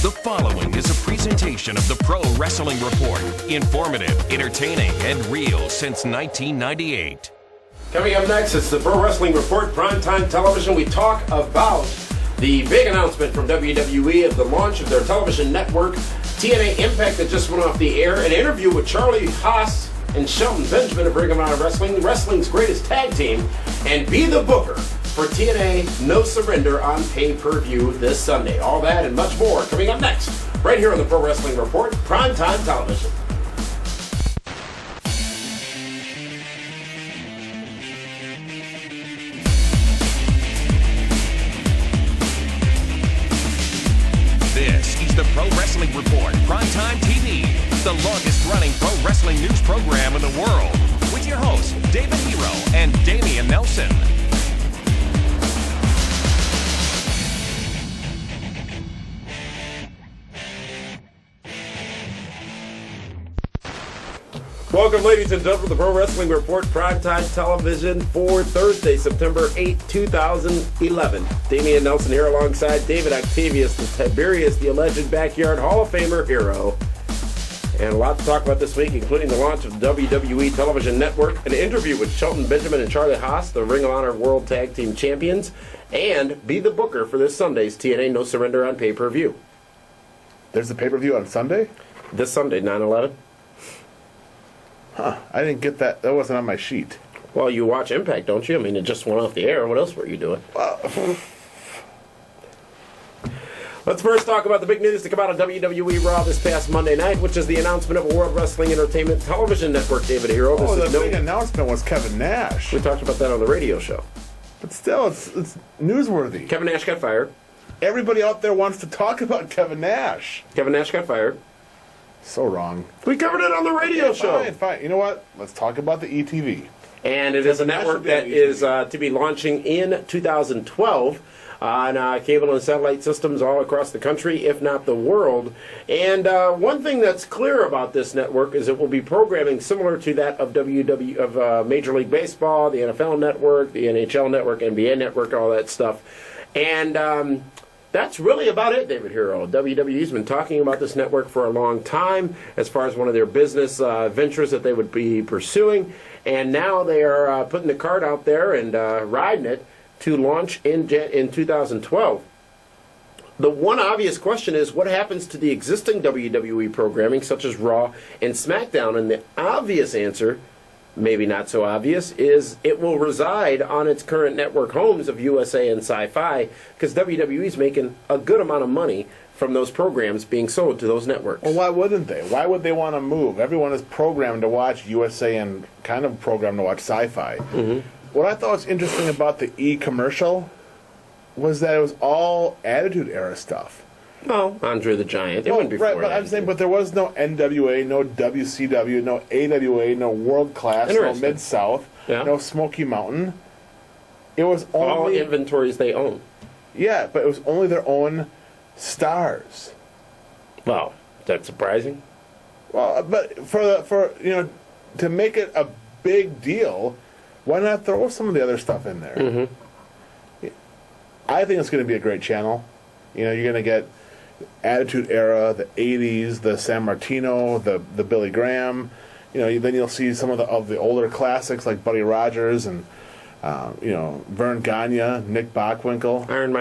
The following is a presentation of the Pro Wrestling Report. Informative, entertaining, and real since 1998. Coming up next, it's the Pro Wrestling Report, primetime television. We talk about the big announcement from WWE of the launch of their television network, TNA Impact, that just went off the air, an interview with Charlie Haas and Shelton Benjamin of Ring of Honor Wrestling, wrestling's greatest tag team, and be the booker for TNA No Surrender on pay-per-view this Sunday. All that and much more coming up next, right here on the Pro Wrestling Report, primetime television. This is the Pro Wrestling Report, primetime TV, the longest-running pro wrestling news program in the world, with your hosts, David Hero and Damian Nelson. Welcome, ladies and gentlemen, to the Pro Wrestling Report, primetime television for Thursday, September 8, 2011. Damian Nelson here alongside David Octavius, the Tiberius, the alleged backyard Hall of Famer hero. And a lot to talk about this week, including the launch of the WWE Television Network, an interview with Shelton Benjamin and Charlie Haas, the Ring of Honor World Tag Team Champions, and be the booker for this Sunday's TNA No Surrender on pay-per-view. There's a pay-per-view on Sunday? This Sunday, 9/11. Huh, I didn't get that. That wasn't on my sheet. Well, you watch Impact, don't you? I mean, it just went off the air. What else were you doing? Let's first talk about the big news to come out of WWE Raw this past Monday night, which is the announcement of a World Wrestling Entertainment Television Network, David Hero. The big announcement was Kevin Nash. We talked about that on the radio show. But still, it's newsworthy. Kevin Nash got fired. Everybody out there wants to talk about Kevin Nash. Kevin Nash got fired. So wrong. We covered it on the radio show. Fine. You know what? Let's talk about the ETV. And it is a network that is to be launching in 2012 on cable and satellite systems all across the country, if not the world. And one thing that's clear about this network is it will be programming similar to that of Major League Baseball, the NFL Network, the NHL Network, NBA Network, all that stuff. And that's really about it, David Hero. WWE's been talking about this network for a long time as far as one of their business ventures that they would be pursuing. And now they are putting the card out there and riding it to launch in 2012. The one obvious question is, what happens to the existing WWE programming, such as Raw and SmackDown? And the obvious answer, maybe not so obvious, is it will reside on its current network homes of USA and Sci-Fi, because WWE is making a good amount of money from those programs being sold to those networks. Well, why wouldn't they? Why would they want to move? Everyone is programmed to watch USA and kind of programmed to watch Sci-Fi. Mm-hmm. What I thought was interesting about the E-commercial was that it was all Attitude Era stuff. Well, Andre the Giant. It went before right, but I'm saying, but there was no NWA, no WCW, no AWA, no World Class, no Mid-South, no Smoky Mountain. It was only all inventories they own. Yeah, but it was only their own stars. Wow, that's surprising. Well, but for to make it a big deal, why not throw some of the other stuff in there? Mm-hmm. I think it's going to be a great channel. You're going to get Attitude Era, the 80s, the San Martino, the Billy Graham. Then you'll see some of the older classics like Buddy Rogers and Vern Gagne, Nick Bockwinkel, Iron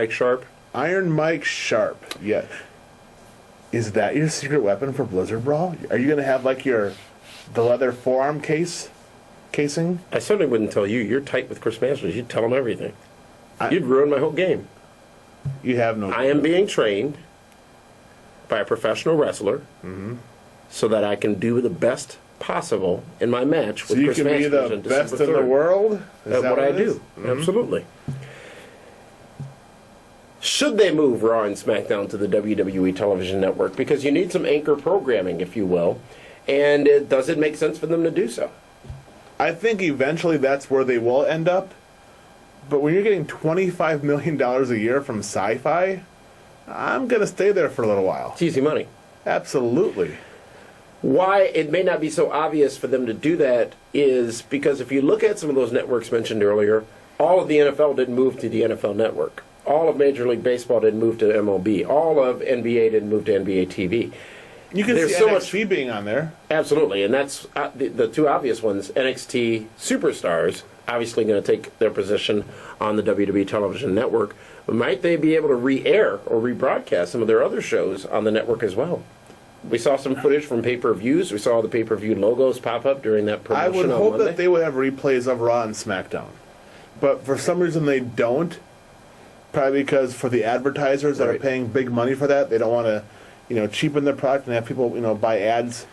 Mike Sharp. Yeah. Is that your secret weapon for Blizzard Brawl? Are you going to have like the leather forearm casing? I certainly wouldn't tell you. You're tight with Chris Masters. You'd tell him everything. You'd ruin my whole game. You have no. I am being trained by a professional wrestler, so that I can do the best possible in my match with Chris Masters. So you can be the best in the world? Is that what I do. Mm-hmm. Absolutely. Should they move Raw and SmackDown to the WWE Television Network? Because you need some anchor programming, if you will. And does it make sense for them to do so? I think eventually that's where they will end up. But when you're getting $25 million a year from Sci-Fi, I'm going to stay there for a little while. It's easy money. Absolutely. Why it may not be so obvious for them to do that is because if you look at some of those networks mentioned earlier, all of the NFL didn't move to the NFL Network. All of Major League Baseball didn't move to MLB. All of NBA didn't move to NBA TV. You can There's see so NXT being on there. Absolutely, and that's the two obvious ones. NXT superstars obviously going to take their position on the WWE television network. But might they be able to re-air or rebroadcast some of their other shows on the network as well? We saw some footage from pay-per-views. We saw the pay-per-view logos pop up during that promotion I would on hope Monday. that they would have replays of Raw and SmackDown. But for some reason they don't. Probably because for the advertisers that are Right. paying big money for that, they don't want to, cheapen their product and have people, buy ads.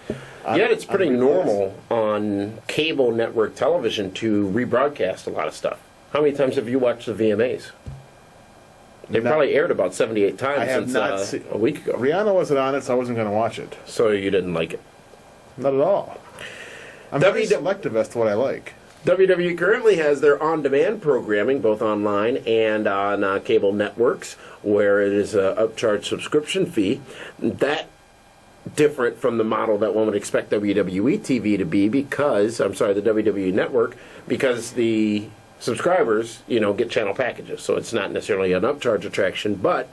Yet it's pretty on replays. normal on cable network television to rebroadcast a lot of stuff. How many times have you watched the VMAs? They Not- probably aired about 78 times I have since not seen a week ago. Rihanna wasn't on it, so I wasn't going to watch it. So you didn't like it. Not at all. I'm very selective as to what I like. WWE currently has their on-demand programming, both online and on cable networks, where it is a upcharge subscription fee. That different from the model that one would expect WWE TV to be the WWE Network, because the subscribers, get channel packages. So it's not necessarily an upcharge attraction, but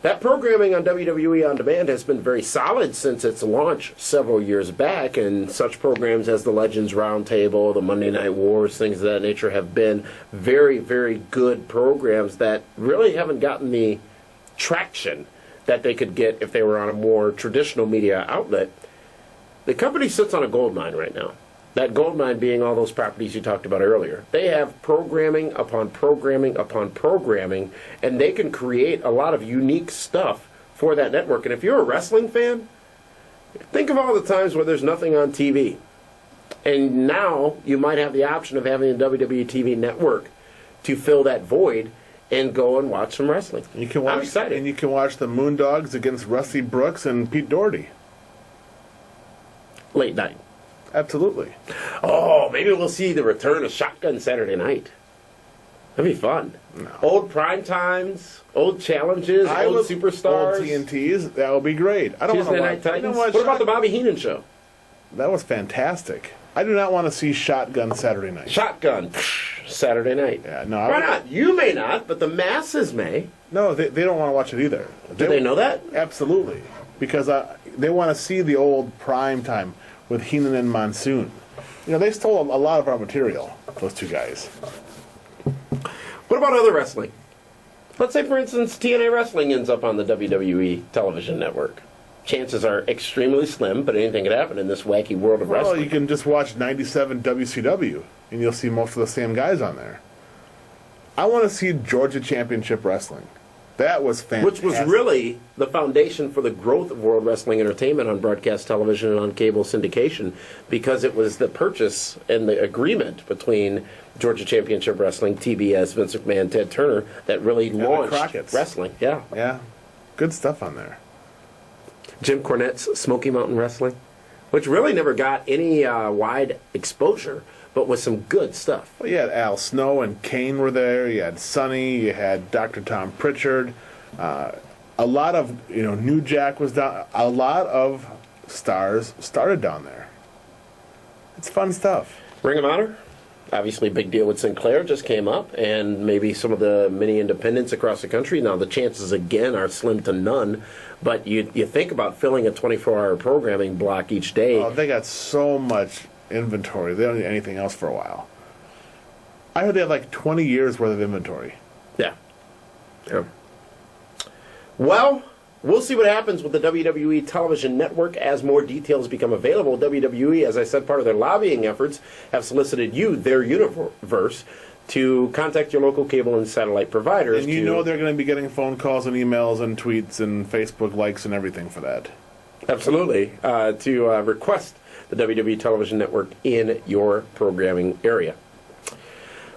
that programming on WWE On Demand has been very solid since its launch several years back, and such programs as the Legends Roundtable, the Monday Night Wars, things of that nature have been very, very good programs that really haven't gotten the traction that they could get if they were on a more traditional media outlet. The company sits on a gold mine right now. That gold mine being all those properties you talked about earlier. They have programming upon programming upon programming, and they can create a lot of unique stuff for that network. And if you're a wrestling fan, think of all the times where there's nothing on TV. And now you might have the option of having the WWE TV Network to fill that void and go and watch some wrestling. You can watch, I'm excited. And you can watch the Moondogs against Rusty Brooks and Pete Doherty. Late night. Absolutely. Oh, maybe we'll see the return of Shotgun Saturday night. That'd be fun. No. Old prime times, old challenges, old superstars. Old TNTs. That would be great. I don't want Tuesday to Night watch. I Titans. don't watch What about the Bobby Heenan show? That was fantastic. I do not want to see Shotgun Saturday night. Shotgun Saturday night. Yeah, no. Why not? You may not, but the masses may. No, they don't want to watch it either. Do they know that? Absolutely. Because they want to see the old prime time with Heenan and Monsoon. They stole a lot of our material, those two guys. What about other wrestling? Let's say, for instance, TNA Wrestling ends up on the WWE television network. Chances are extremely slim, but anything could happen in this wacky world of Well, wrestling. you can just watch 97 WCW, and you'll see most of the same guys on there. I want to see Georgia Championship Wrestling. That was fantastic. Which was really the foundation for the growth of World Wrestling Entertainment on broadcast television and on cable syndication, because it was the purchase and the agreement between Georgia Championship Wrestling, TBS, Vince McMahon, Ted Turner, that really the launched Crockett's. wrestling. Yeah. Yeah. Good stuff on there. Jim Cornette's Smoky Mountain Wrestling, which really never got any wide exposure, but was some good stuff. Well, you had Al Snow and Kane were there. You had Sonny. You had Dr. Tom Pritchard. A lot of, New Jack was down. A lot of stars started down there. It's fun stuff. Ring of Honor, obviously big deal with Sinclair, just came up, and maybe some of the mini independents across the country. Now the chances again are slim to none, but you think about filling a 24-hour programming block each day. Oh, they got so much inventory. They don't need anything else for a while. I heard they have like 20 years worth of inventory. Yeah. Well, we'll see what happens with the WWE television network as more details become available. WWE, as I said, part of their lobbying efforts, have solicited you, their universe, to contact your local cable and satellite providers. And they're going to be getting phone calls and emails and tweets and Facebook likes and everything for that. Absolutely. To request the WWE television network in your programming area.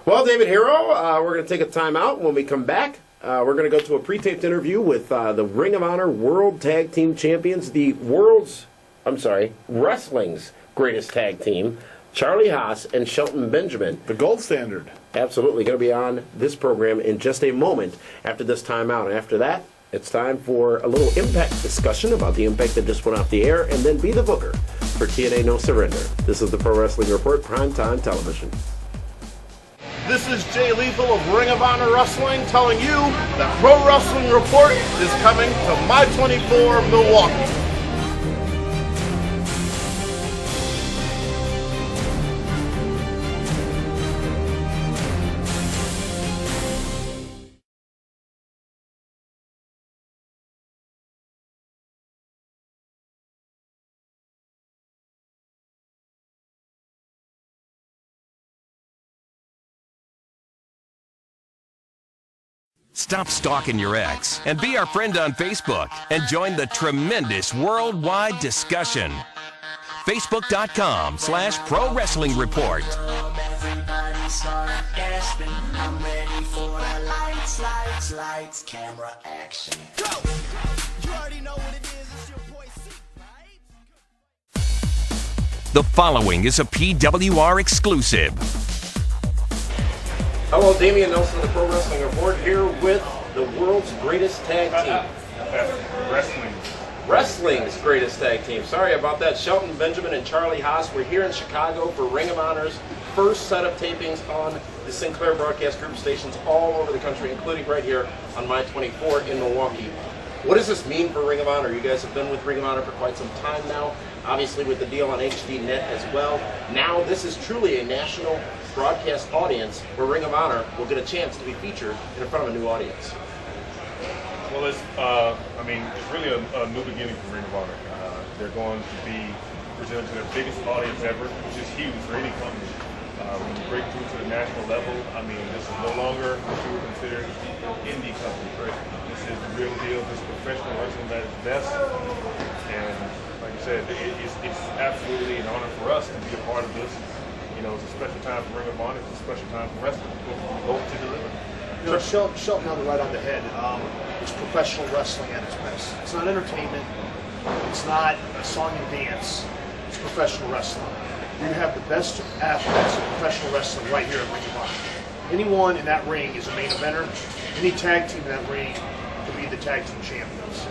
Well, David Hero, we're going to take a time out. When we come back, we're going to go to a pre-taped interview with the Ring of Honor World Tag Team Champions, wrestling's greatest tag team, Charlie Haas and Shelton Benjamin. The gold standard. Absolutely. Going to be on this program in just a moment after this timeout. And after that, it's time for a little Impact discussion about the Impact that just went off the air, and then be the booker for TNA No Surrender. This is the Pro Wrestling Report, Primetime Television. This is Jay Lethal of Ring of Honor Wrestling telling you that Pro Wrestling Report is coming to My 24 Milwaukee. Stop stalking your ex and be our friend on Facebook and join the tremendous worldwide discussion. Facebook.com/Pro Wrestling Report. Everybody start gasping. I'm ready for the lights, camera, action. Go! You already know what it is. It's your boy C, right? The following is a PWR exclusive. Hello, Damian Nelson of the Pro Wrestling Report here with the world's greatest tag team. Wrestling's greatest tag team. Sorry about that. Shelton, Benjamin, and Charlie Haas. We're here in Chicago for Ring of Honor's first set of tapings on the Sinclair Broadcast Group stations all over the country, including right here on My 24 in Milwaukee. What does this mean for Ring of Honor? You guys have been with Ring of Honor for quite some time now, obviously with the deal on HDNet as well. Now this is truly a national broadcast audience where Ring of Honor will get a chance to be featured in front of a new audience. Well, it's really a new beginning for Ring of Honor. They're going to be presented to their biggest audience ever, which is huge for any company. When you break through to the national level, this is no longer what you would consider an indie company. This is the real deal. This is professional wrestling at its best. And like I said, it's absolutely an honor for us to be a part of this. You know, it's a special time for Ring of Honor. It's a special time for wrestling. We hope to deliver. You know, Shelton held it right on the head. It's professional wrestling at its best. It's not entertainment. It's not a song and dance. It's professional wrestling. You have the best athletes of professional wrestling right here at Ring of Honor. Anyone in that ring is a main eventer. Any tag team in that ring could be the tag team champions.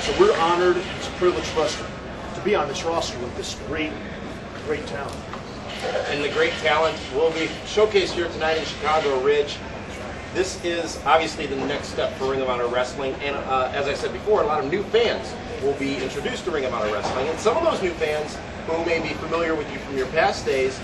So we're honored. It's a privilege for us to be on this roster with this great talent. And the great talent will be showcased here tonight in Chicago Ridge. This is obviously the next step for Ring of Honor Wrestling, and as I said before, a lot of new fans will be introduced to Ring of Honor Wrestling, and some of those new fans who may be familiar with you from your past days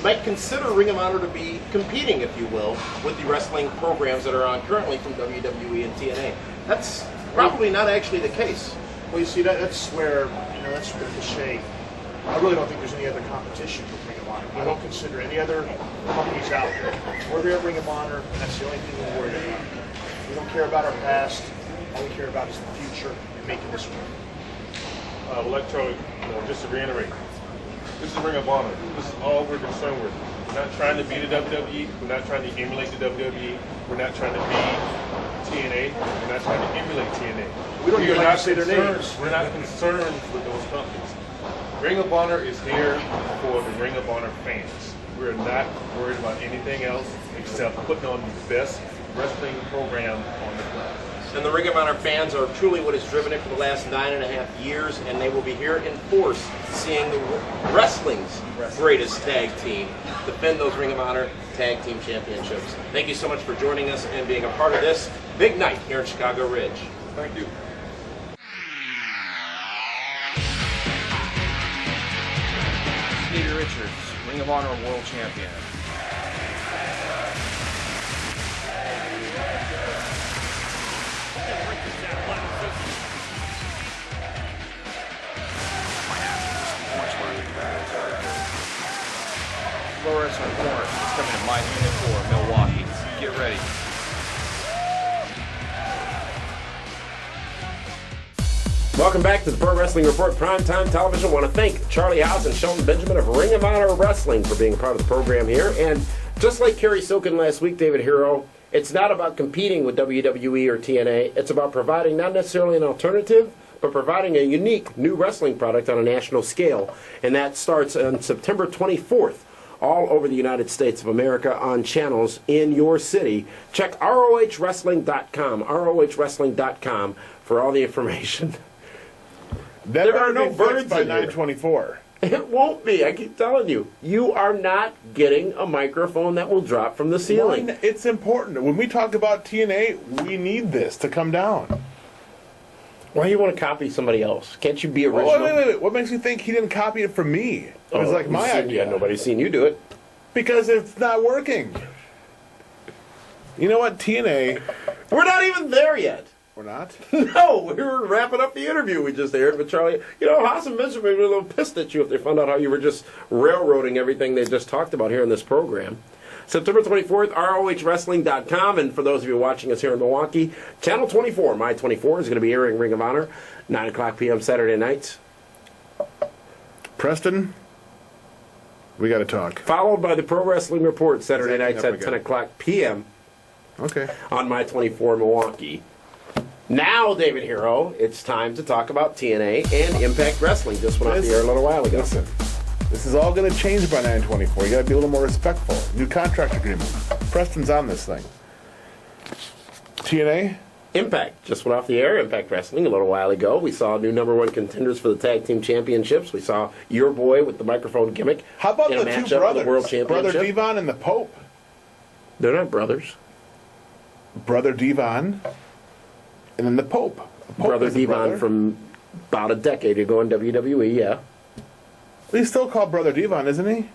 might consider Ring of Honor to be competing, if you will, with the wrestling programs that are on currently from WWE and TNA. That's probably not actually the case. Well, you see, that's where, that's the cliche. I really don't think there's any other competition with Ring of Honor. I don't consider any other companies out there. We're here at Ring of Honor, and that's the only thing we're worried about. We don't care about our past. All we care about is the future and making this work. Electronic, just to reiterate, this is Ring of Honor. This is all we're concerned with. We're not trying to be the WWE. We're not trying to emulate the WWE. We're not trying to be TNA. We're not trying to emulate TNA. We don't even like to say their names. We're not concerned with those companies. Ring of Honor is here for the Ring of Honor fans. We're not worried about anything else except putting on the best wrestling program on the planet. And the Ring of Honor fans are truly what has driven it for the last 9.5 years, and they will be here in force seeing the wrestling's greatest tag team defend those Ring of Honor Tag Team Championships. Thank you so much for joining us and being a part of this big night here in Chicago Ridge. Thank you. Peter Richards, Ring of Honor World Champion. Pro Wrestling Report is coming to My 24, Milwaukee. Get ready. Welcome back to the Pro Wrestling Report Primetime Television. I want to thank Charlie Haas and Shelton Benjamin of Ring of Honor Wrestling for being a part of the program here. And just like Kerry Silkin last week, David Hero, it's not about competing with WWE or TNA. It's about providing not necessarily an alternative, but providing a unique new wrestling product on a national scale. And that starts on September 24th. All over the United States of America on channels in your city. Check ROHWrestling.com, ROHWrestling.com for all the information. There are no birds by in here. 924. It won't be. I keep telling you. You are not getting a microphone that will drop from the ceiling. It's important. When we talk about TNA, we need this to come down. Why do you want to copy somebody else? Can't you be original? Wait. What makes you think he didn't copy it from me? It was like my idea. Yeah, nobody's seen you do it. Because it's not working. You know what, TNA... We're not even there yet. We're not? No, we were wrapping up the interview we just aired with Charlie. You know, Haas and Benjamin would be a little pissed at you if they found out how you were just railroading everything they just talked about here in this program. September 24th, ROHWrestling.com. And for those of you watching us here in Milwaukee, Channel 24, My 24, is going to be airing Ring of Honor, 9 o'clock p.m. Saturday nights. Preston, we got to talk. Followed by the Pro Wrestling Report, Saturday nights at 10 o'clock p.m. Okay. On My 24 Milwaukee. Now, David Hero, it's time to talk about TNA and Impact Wrestling. Just went off the air a little while ago. Listen, this is all going to change by 9/24. You got to be a little more respectful. New contract agreement. Preston's on this thing. TNA? Impact just went off the air. Impact Wrestling a little while ago. We saw new #1 contenders for the tag team championships. We saw your boy with the microphone gimmick. How about in a the two matchup brothers? for the World Championship. Brother Devon and the Pope. They're not brothers. Brother Devon, and then the Pope. Brother Devon from about a decade ago in WWE, yeah. He's still called Brother Devon, isn't he?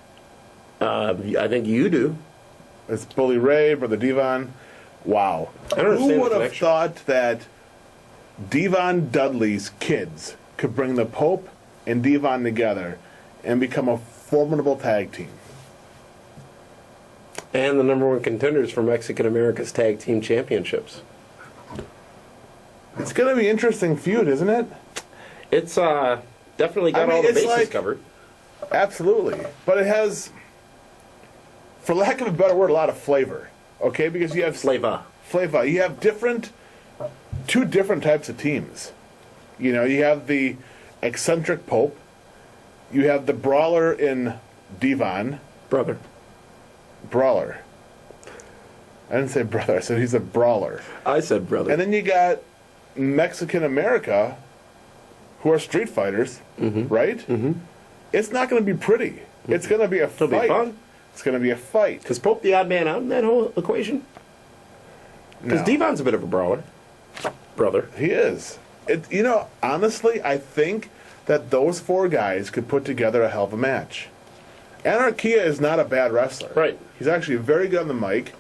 I think you do. It's Bully Ray, Brother Devon. Wow. I don't understand Who the would have connection. thought that Devon Dudley's kids could bring the Pope and Devon together and become a formidable tag team? And the #1 contenders for Mexican America's Tag Team Championships. It's going to be an interesting feud, isn't it? It's definitely got all the bases covered. Absolutely. But it has, for lack of a better word, a lot of flavor. Okay? Because you have... Flavor. You have two different types of teams. You know, you have the eccentric Pope. You have the brawler in Devon. Brawler. I didn't say brother. I said he's a brawler. I said brother. And then you got Mexican America, who are street fighters, right? Mm-hmm. It's not going to be pretty. It's going to be a fight. It'll be fun. It's going to be a fight. Is Pope the odd man out in that whole equation? Because No. Devon's a bit of a brawler. Brother. He is. You know, honestly, I think that those four guys could put together a hell of a match. Anarchia is not a bad wrestler. Right. He's actually very good on the mic.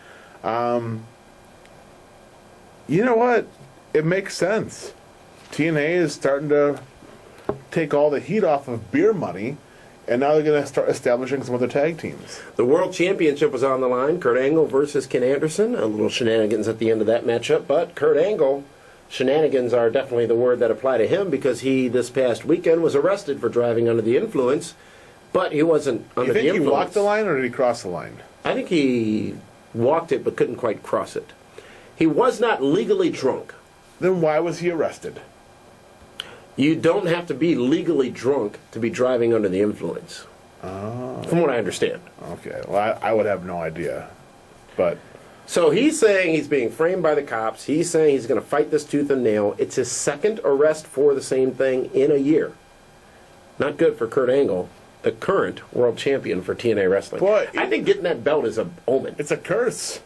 You know what? It makes sense. TNA is starting to take all the heat off of beer money, and now they're going to start establishing some other tag teams. The World Championship was on the line. Kurt Angle versus Ken Anderson. A little shenanigans at the end of that matchup, but Kurt Angle, shenanigans are definitely the word that apply to him because he, this past weekend, was arrested for driving under the influence, but he wasn't under the influence. You think he walked the line, or did he cross the line? I think he walked it but couldn't quite cross it. He was not legally drunk. Then why was he arrested? You don't have to be legally drunk to be driving under the influence. From what I understand. Okay, well, I would have no idea. But So he's saying he's being framed by the cops. He's saying he's going to fight this tooth and nail. It's his second arrest for the same thing in a year. Not good for Kurt Angle, the current world champion for TNA Wrestling. Boy, I think getting that belt is a omen. it's a curse.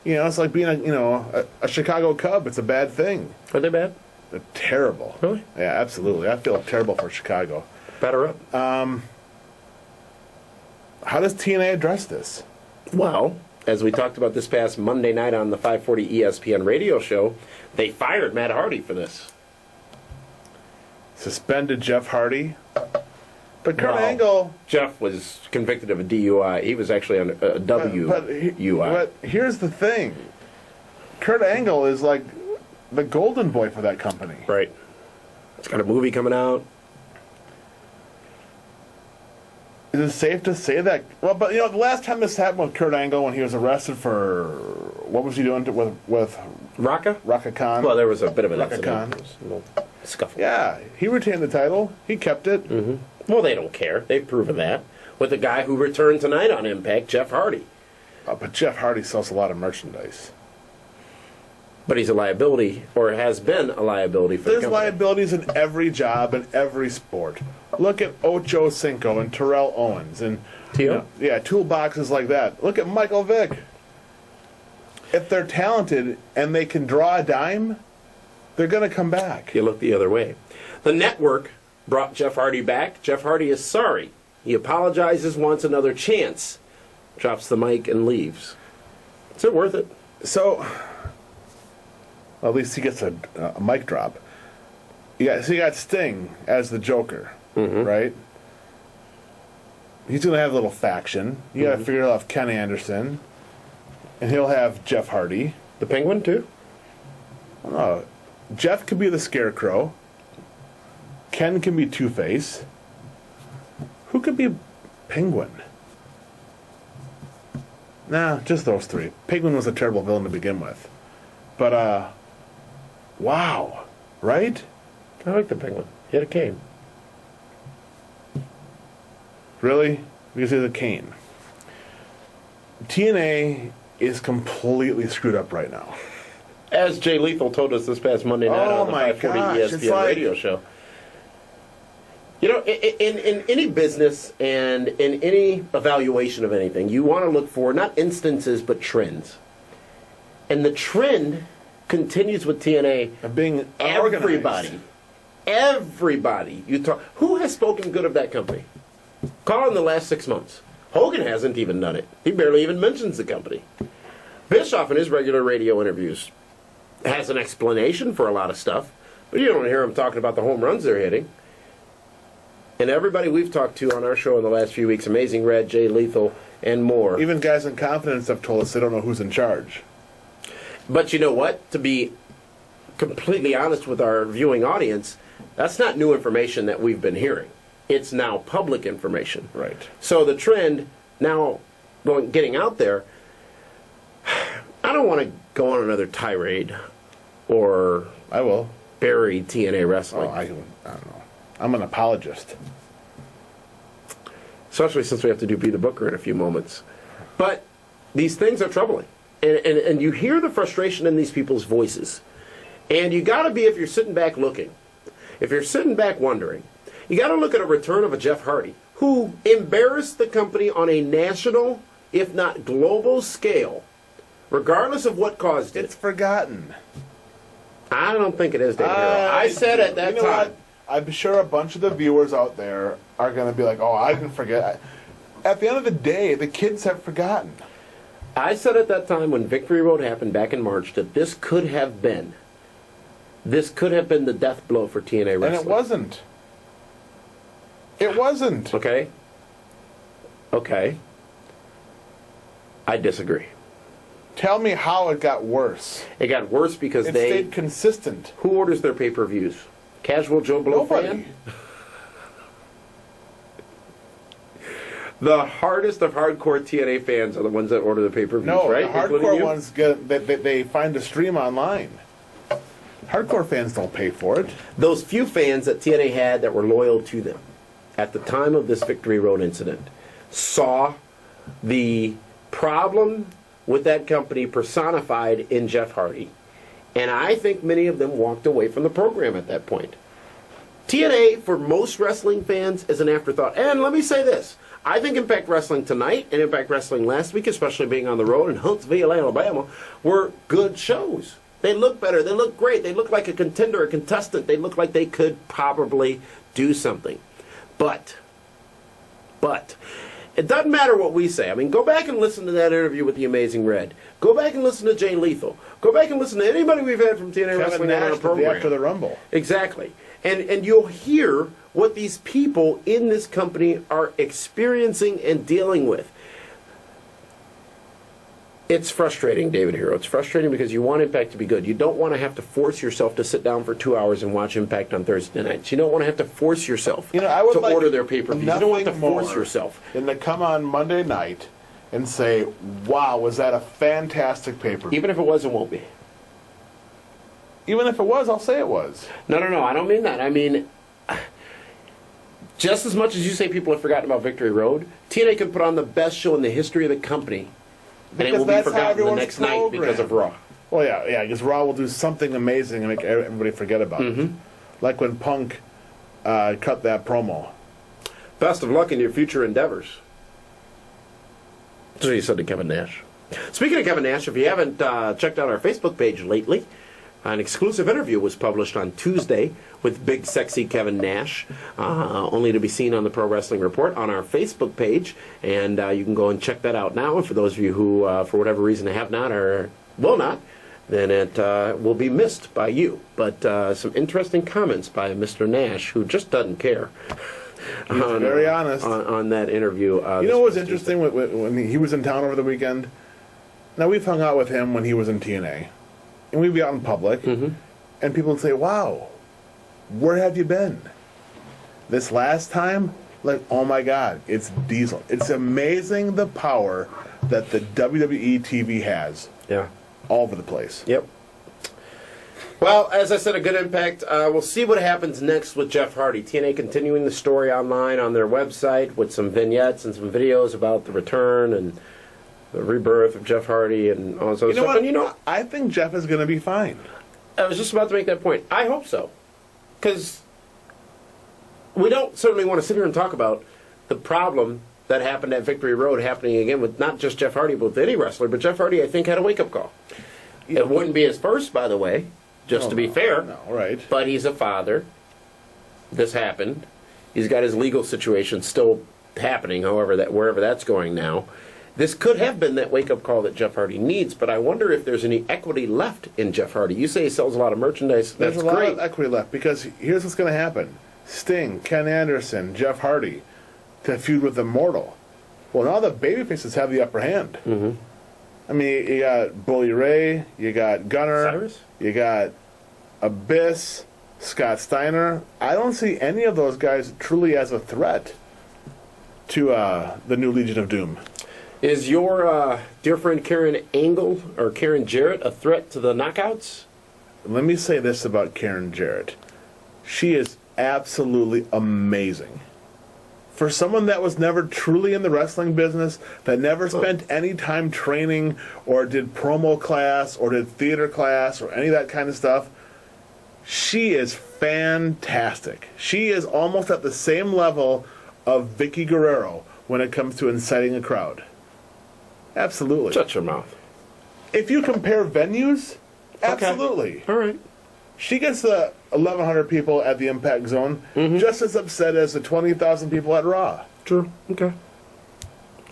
You know, it's like being a Chicago Cub. It's a bad thing. Are they bad? They're terrible. Really? Yeah, absolutely. I feel terrible for Chicago. Batter up. How does TNA address this? Well, as we talked about this past Monday night on the 540 ESPN radio show, they fired Matt Hardy for this. Suspended Jeff Hardy. But Kurt Well, Angle... Jeff was convicted of a DUI. He was actually on a WUI. But here's the thing. Kurt Angle is like the golden boy for that company. Right. It's got a movie coming out. Is it safe to say that? Well, but the last time this happened with Kurt Angle, when he was arrested for... What was he doing with Raka? Raka Khan? Well, there was a bit of an Raka incident. Khan. There was a little scuffle. Yeah, he retained the title. He kept it. Mm-hmm. Well, they don't care. They've proven that. With the guy who returned tonight on Impact, Jeff Hardy. But Jeff Hardy sells a lot of merchandise. But he's a liability, or has been a liability for the There's company. liabilities in every job and every sport. Look at Ocho Cinco and Terrell Owens and Tio? yeah, toolboxes like that. Look at Michael Vick. If they're talented and they can draw a dime, they're going to come back. You look the other way. The network brought Jeff Hardy back. Jeff Hardy is sorry. He apologizes, wants another chance, drops the mic, and leaves. Is it worth it? So, well, at least he gets a mic drop. So you got Sting as the Joker, right? He's going to have a little faction. You got to figure out Ken Anderson, and he'll have Jeff Hardy. The Penguin, too? Jeff could be the Scarecrow. Ken can be Two-Face. Who could be Penguin? Nah, just those three. Penguin was a terrible villain to begin with. But, wow. Right? I like the Penguin. He had a cane. Really? Because he's a cane. TNA is completely screwed up right now. As Jay Lethal told us this past Monday night on the my 540 gosh, ESPN it's like- radio show. You know, in any business and in any evaluation of anything, you want to look for not instances but trends. And the trend continues with TNA. Of being Everybody, you talk. Who has spoken good of that company? Call in the last 6 months. Hogan hasn't even done it. He barely even mentions the company. Bischoff in his regular radio interviews has an explanation for a lot of stuff, but you don't hear him talking about the home runs they're hitting. And everybody we've talked to on our show in the last few weeks, Amazing Red, Jay Lethal, and more. Even guys in confidence have told us they don't know who's in charge. But you know what? To be completely honest with our viewing audience, that's not new information that we've been hearing. It's now public information. Right. So the trend now getting out there, I don't want to go on another tirade or I will. bury TNA wrestling. I don't know. I'm an apologist. Especially since we have to do Be the Booker in a few moments. But these things are troubling. And you hear the frustration in these people's voices. And you got to be, if you're sitting back looking, if you're sitting back wondering, you got to look at a return of a Jeff Hardy, who embarrassed the company on a national, if not global scale, regardless of what caused it. It's forgotten. I don't think it is, David Hero. I said at that you know time. What? I'm sure a bunch of the viewers out there are going to be like, oh, I didn't forget. At the end of the day, the kids have forgotten. I said at that time when Victory Road happened back in March that this could have been the death blow for TNA wrestling. And it wasn't. It wasn't. Okay. I disagree. Tell me how it got worse. It got worse because It they... stayed consistent. Who orders their pay-per-views? Casual Joe Blow Nobody. fan? The hardest of hardcore TNA fans are the ones that order the pay-per-views, No, right? the Including hardcore you? ones they find the stream online. Hardcore fans don't pay for it. Those few fans that TNA had that were loyal to them at the time of this Victory Road incident saw the problem with that company personified in Jeff Hardy. And I think many of them walked away from the program at that point. TNA, for most wrestling fans, is an afterthought. And let me say this. I think Impact Wrestling tonight and Impact Wrestling last week, especially being on the road in Huntsville, Alabama, were good shows. They look better. They look great. They look like a contender, a contestant. They look like they could probably do something. But, it doesn't matter what we say. I mean, go back and listen to that interview with the Amazing Red. Go back and listen to Jay Lethal. Go back and listen to anybody we've had from TNA Kevin Wrestling on our Nash program. after the Rumble. Exactly. And you'll hear what these people in this company are experiencing and dealing with. It's frustrating, David Hero. It's frustrating because you want Impact to be good. You don't want to have to force yourself to sit down for 2 hours and watch Impact on Thursday nights. You don't want to have to force yourself I would to like order their pay-per-views. You don't want to nothing force more yourself. than to come on Monday night and say, wow, was that a fantastic pay-per-view? Even if it was, it won't be. Even if it was, I'll say it was. No, I don't mean that. I mean, just as much as you say people have forgotten about Victory Road, TNA can put on the best show in the history of the company, and it Because will be that's how forgotten the everyone's next night because of Raw. Well, yeah, because Raw will do something amazing and make everybody forget about it. Like when Punk cut that promo. Best of luck in your future endeavors. That's what he said to Kevin Nash. Speaking of Kevin Nash, if you haven't checked out our Facebook page lately, an exclusive interview was published on Tuesday with Big Sexy Kevin Nash, only to be seen on the Pro Wrestling Report on our Facebook page, and you can go and check that out now. And for those of you who, for whatever reason, have not or will not, then it will be missed by you. But some interesting comments by Mr. Nash, who just doesn't care. He's very honest. On that interview. You know what was interesting when he was in town over the weekend? Now, we've hung out with him when he was in TNA. And we'd be out in public, and people would say, wow, where have you been? This last time, like, oh my God, it's Diesel. It's amazing the power that the WWE TV has. Yeah. All over the place. Yep. Well, as I said, a good impact. We'll see what happens next with Jeff Hardy. TNA continuing the story online on their website with some vignettes and some videos about the return and the rebirth of Jeff Hardy and all this other stuff. And I think Jeff is going to be fine. I was just about to make that point. I hope so. Because we don't certainly want to sit here and talk about the problem that happened at Victory Road happening again with not just Jeff Hardy, but with any wrestler. But Jeff Hardy, I think, had a wake-up call. It wouldn't be his first, by the way, just to be fair. No, right. But he's a father. This happened. He's got his legal situation still happening, however, wherever that's going now. This could have been that wake-up call that Jeff Hardy needs, but I wonder if there's any equity left in Jeff Hardy. You say he sells a lot of merchandise. That's There's a lot of equity left, because here's what's going to happen. Sting, Ken Anderson, Jeff Hardy to feud with Immortal. Well, now the babyfaces have the upper hand. I mean, you got Bully Ray, you got Gunner, Cyrus? You got Abyss, Scott Steiner. I don't see any of those guys truly as a threat to the new Legion of Doom. Is your dear friend Karen Angle or Karen Jarrett a threat to the Knockouts? Let me say this about Karen Jarrett. She is absolutely amazing. For someone that was never truly in the wrestling business, that never spent any time training or did promo class or did theater class or any of that kind of stuff, she is fantastic. She is almost at the same level of Vicky Guerrero when it comes to inciting a crowd. Absolutely. Shut your mouth. If you compare venues, absolutely. All right. She gets the 1,100 people at the Impact Zone just as upset as the 20,000 people at Raw. True. Okay.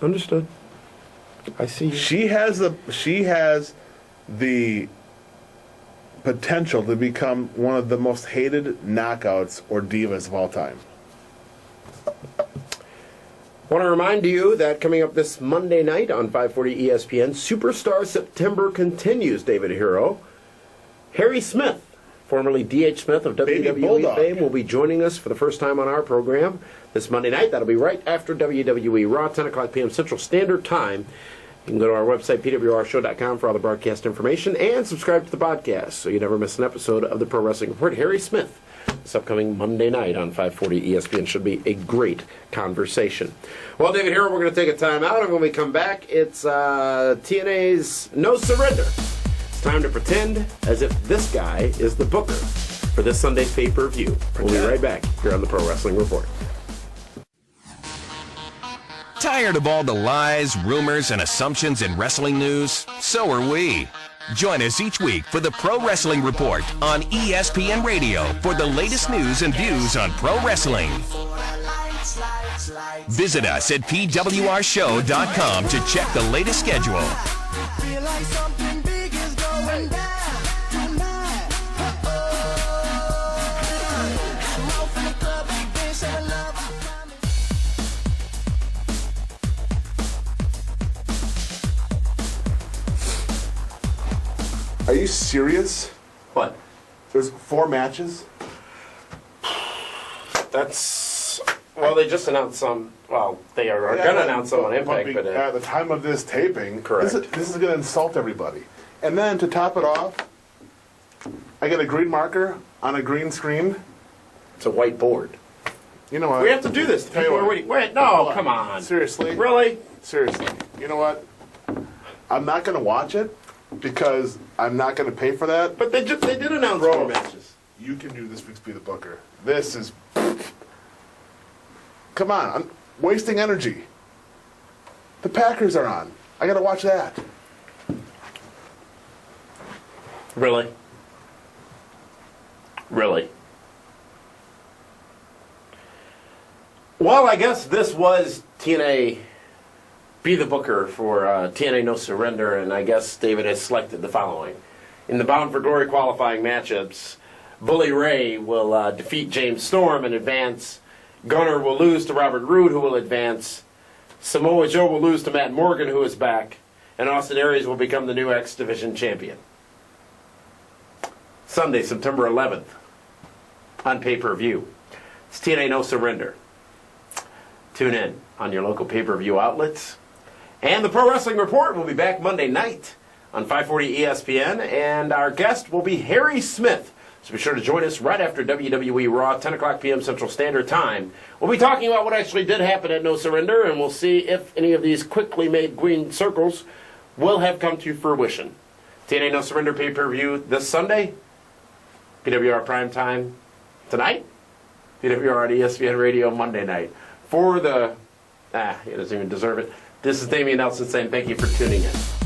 Understood. I see. She has the potential to become one of the most hated knockouts or divas of all time. I want to remind you that coming up this Monday night on 540 ESPN, Superstar September continues, David Hero. Harry Smith, formerly D.H. Smith of WWE fame, will be joining us for the first time on our program this Monday night. That'll be right after WWE Raw, 10 o'clock p.m. Central Standard Time. You can go to our website, pwrshow.com, for all the broadcast information, and subscribe to the podcast so you never miss an episode of the Pro Wrestling Report. Harry Smith, this upcoming Monday night on 540 ESPN. Should be a great conversation. Well, David Hero, we're going to take a time out, and when we come back, it's TNA's No Surrender. It's time to pretend as if this guy is the booker for this Sunday's pay-per-view. We'll be right back here on the Pro Wrestling Report. Tired of all the lies, rumors, and assumptions in wrestling news? So are we. Join us each week for the Pro Wrestling Report on ESPN Radio for the latest news and views on pro wrestling. Visit us at pwrshow.com to check the latest schedule. Feel like something big is going down tonight. Smoke from the club, big bitch, say love. Are you serious? What? There's 4 matches? That's... Well, they just announced some... Well, they are going to announce some on Impact, but... at the time of this taping, correct. This is going to insult everybody. And then, to top it off, I get a green marker on a green screen. It's a white board. You know what? We have to do this. Tell you People are what. waiting. Wait, no, come on. Seriously? Really? Seriously. You know what? I'm not going to watch it, because I'm not going to pay for that. But they did announce Bro. more matches. You can do this week's Be the Booker. This is... Come on, I'm wasting energy. The Packers are on. I got to watch that. Really? Really? Well, I guess this was TNA Be the Booker for TNA No Surrender, and I guess David has selected the following. In the Bound for Glory qualifying matchups, Bully Ray will defeat James Storm and advance. Gunner will lose to Robert Roode, who will advance. Samoa Joe will lose to Matt Morgan, who is back. And Austin Aries will become the new X Division champion. Sunday, September 11th, on pay-per-view. It's TNA No Surrender. Tune in on your local pay-per-view outlets. And the Pro Wrestling Report will be back Monday night on 540 ESPN. And our guest will be Harry Smith. So be sure to join us right after WWE Raw, 10 o'clock p.m. Central Standard Time. We'll be talking about what actually did happen at No Surrender, and we'll see if any of these quickly made green circles will have come to fruition. TNA No Surrender pay-per-view this Sunday. PWR PrimeTime tonight. PWR on ESPN Radio Monday night. For the... he doesn't even deserve it. This is Damian Nelson saying thank you for tuning in.